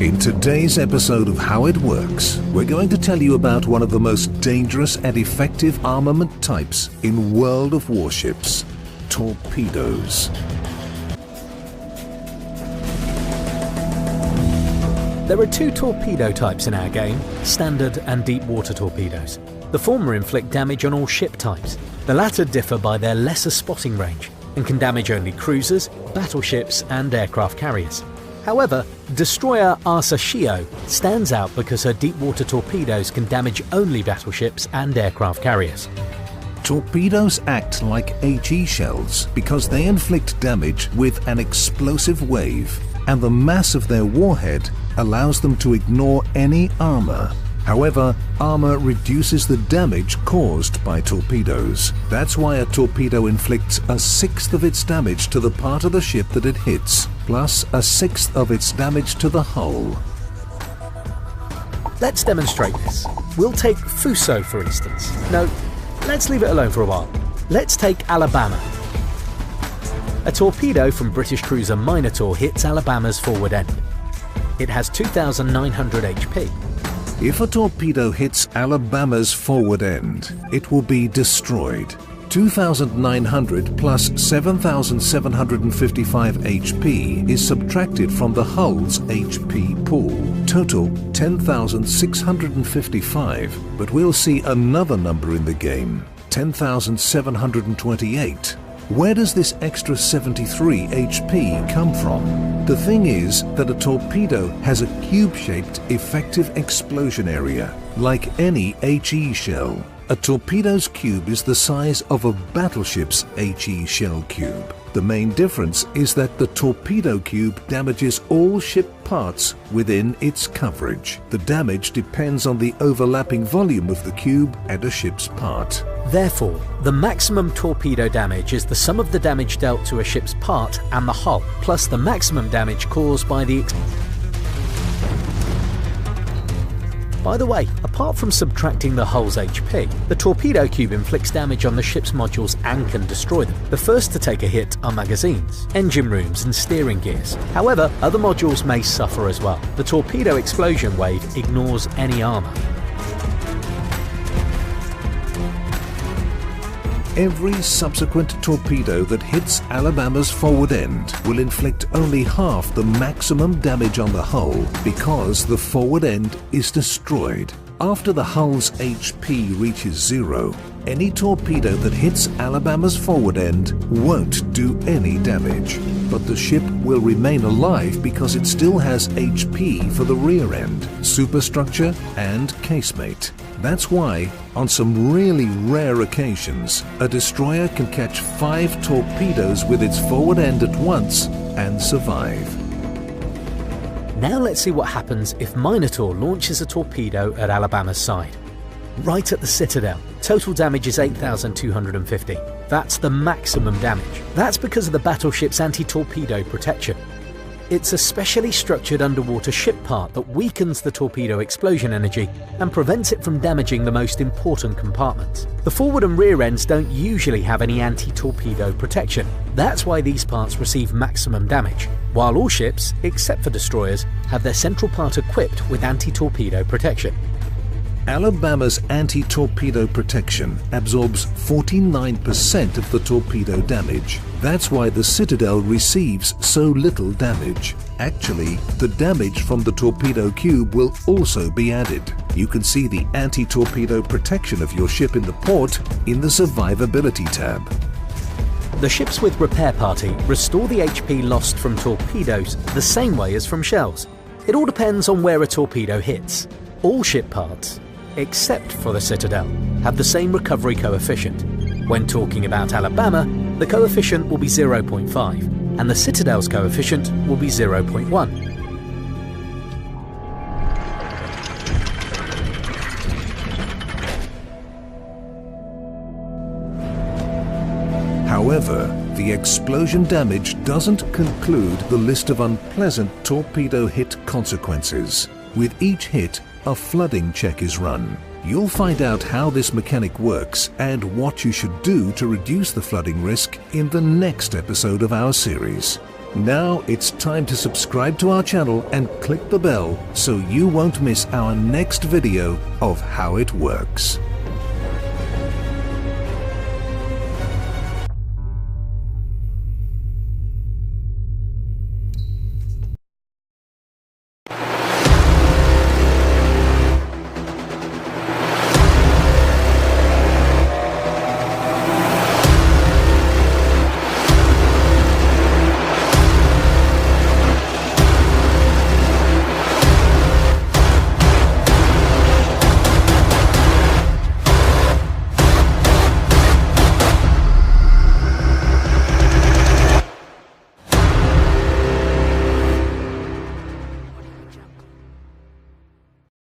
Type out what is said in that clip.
In today's episode of How It Works, we're going to tell you about one of the most dangerous and effective armament types in World of Warships, torpedoes. There are two torpedo types in our game, standard and deep water torpedoes. The former inflict damage on all ship types. The latter differ by their lesser spotting range and can damage only cruisers, battleships and aircraft carriers. However, destroyer Asa Shio stands out because her deep water torpedoes can damage only battleships and aircraft carriers. Torpedoes act like HE shells because they inflict damage with an explosive wave, and the mass of their warhead allows them to ignore any armor. However, armor reduces the damage caused by torpedoes. That's why a torpedo inflicts a sixth of its damage to the part of the ship that it hits, plus a sixth of its damage to the hull. Let's demonstrate this. We'll take Fuso for instance. No, let's leave it alone for a while. Let's take Alabama. A torpedo from British cruiser Minotaur hits Alabama's forward end. It has 2,900 HP. If a torpedo hits Alabama's forward end, it will be destroyed. 2,900 plus 7,755 HP is subtracted from the hull's HP pool. Total 10,655, but we'll see another number in the game, 10,728. Where does this extra 73 HP come from? The thing is that a torpedo has a cube-shaped effective explosion area, like any HE shell. A torpedo's cube is the size of a battleship's HE shell cube. The main difference is that the torpedo cube damages all ship parts within its coverage. The damage depends on the overlapping volume of the cube and a ship's part. Therefore, the maximum torpedo damage is the sum of the damage dealt to a ship's part and the hull, plus the maximum damage caused by the By the way, apart from subtracting the hull's HP, the torpedo cube inflicts damage on the ship's modules and can destroy them. The first to take a hit are magazines, engine rooms and steering gears. However, other modules may suffer as well. The torpedo explosion wave ignores any armor. Every subsequent torpedo that hits Alabama's forward end will inflict only half the maximum damage on the hull because the forward end is destroyed. After the hull's HP reaches zero, any torpedo that hits Alabama's forward end won't do any damage. But the ship will remain alive because it still has HP for the rear end, superstructure and casemate. That's why, on some really rare occasions, a destroyer can catch 5 torpedoes with its forward end at once and survive. Now let's see what happens if Minotaur launches a torpedo at Alabama's side. Right at the Citadel, total damage is 8,250. That's the maximum damage. That's because of the battleship's anti-torpedo protection. It's a specially structured underwater ship part that weakens the torpedo explosion energy and prevents it from damaging the most important compartments. The forward and rear ends don't usually have any anti-torpedo protection. That's why these parts receive maximum damage, while all ships, except for destroyers, have their central part equipped with anti-torpedo protection. Alabama's anti-torpedo protection absorbs 49% of the torpedo damage. That's why the Citadel receives so little damage. Actually, the damage from the torpedo cube will also be added. You can see the anti-torpedo protection of your ship in the port in the Survivability tab. The ships with Repair Party restore the HP lost from torpedoes the same way as from shells. It all depends on where a torpedo hits. All ship parts, except for the Citadel, have the same recovery coefficient. When talking about Alabama, the coefficient will be 0.5, and the Citadel's coefficient will be 0.1. However, the explosion damage doesn't conclude the list of unpleasant torpedo hit consequences. With each hit, a flooding check is run. You'll find out how this mechanic works and what you should do to reduce the flooding risk in the next episode of our series. Now it's time to subscribe to our channel and click the bell so you won't miss our next video of how it works.